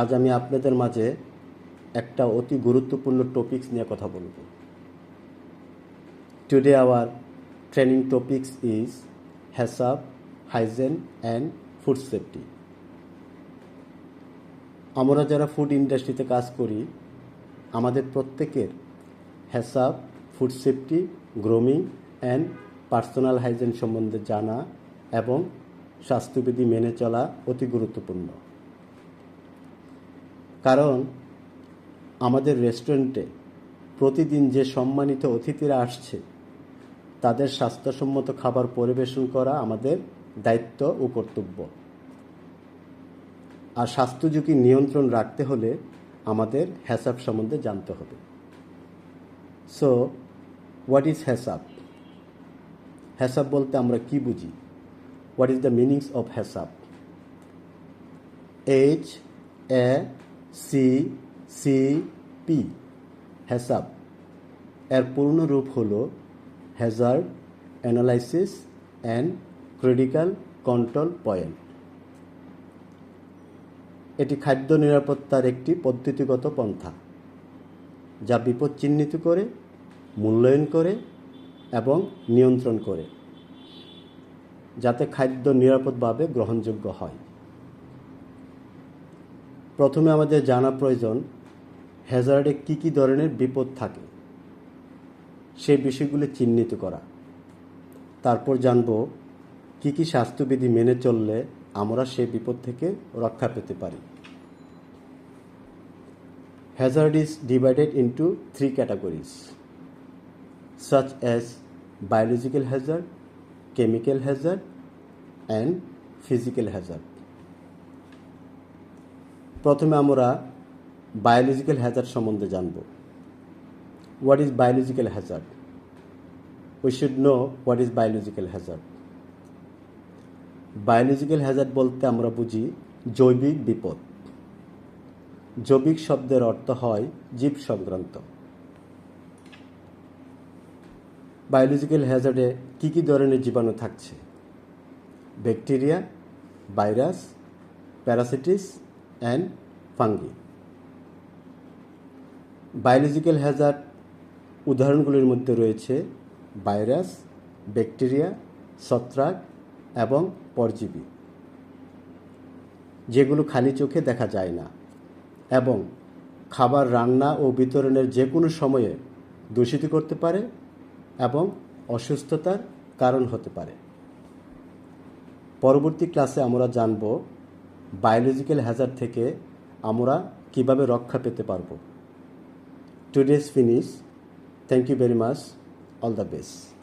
আজ আমি আপনাদের মাঝে একটা অতি গুরুত্বপূর্ণ টপিকস নিয়ে কথা বলবো। Today our training topics is HACCP, hygiene and food safety. আমরা যারা ফুড ইন্ডাস্ট্রিতে কাজ করি, আমাদের প্রত্যেকের HACCP, food safety, grooming and personal hygiene সম্বন্ধে জানা এবং স্বাস্থ্যবিধি মেনে চলা অতি গুরুত্বপূর্ণ। কারণ আমাদের রেস্টুরেন্টে প্রতিদিন যে সম্মানিত অতিথিরা আসছে, তাদের স্বাস্থ্যসম্মত খাবার পরিবেশন করা আমাদের দায়িত্ব ও কর্তব্য। আর স্বাস্থ্য ঝুঁকি নিয়ন্ত্রণ রাখতে হলে আমাদের HACCP সম্বন্ধে জানতে হবে। So what is HACCP? HACCP বলতে আমরা কি বুঝি? What is the meanings of HACCP? HACCP, HACCP এর পূর্ণ রূপ হল Hazard analysis and critical control point. এটি খাদ্য নিরাপত্তার একটি পদ্ধতিগত পন্থা, যা বিপদ চিহ্নিত করে, মূল্যায়ন করে এবং নিয়ন্ত্রণ করে, যাতে খাদ্য নিরাপদভাবে গ্রহণযোগ্য হয়। প্রথমে আমাদের জানা প্রয়োজন হ্যাজার্ডে কী কী ধরনের বিপদ থাকে, সেই বিষয়গুলি চিহ্নিত করা। তারপর জানব কী কী স্বাস্থ্যবিধি মেনে চললে আমরা সেই বিপদ থেকে রক্ষা পেতে পারি। Hazard is divided into 3 categories, such as biological hazard, chemical hazard, and physical hazard. প্রথমে আমরা বায়োলজিক্যাল হ্যাজার্ড সম্বন্ধে জানব। What is biological hazard? We should know what is biological hazard. Biological Hazard বলতে আমরা বুঝি জৈবিক বিপদ। জৈবিক শব্দের অর্থ হয় জীব সংক্রান্ত। বায়োলজিক্যাল হ্যাজার্ডে কী কী ধরনের জীবাণু থাকছে? Bacteria, virus, parasites and fungi. Biological hazard উদাহরণগুলির মধ্যে রয়েছে ভাইরাস, ব্যাকটেরিয়া, ছত্রাক এবং পরজীবী, যেগুলো খালি চোখে দেখা যায় না এবং খাবার রান্না ও বিতরণের যে কোনো সময়ে দূষিত করতে পারে এবং অসুস্থতার কারণ হতে পারে। পরবর্তী ক্লাসে আমরা জানব বায়োলজিক্যাল হ্যাজার্ড থেকে আমরা কিভাবে রক্ষা পেতে পারব। Today's finish. Thank you very much. All the best.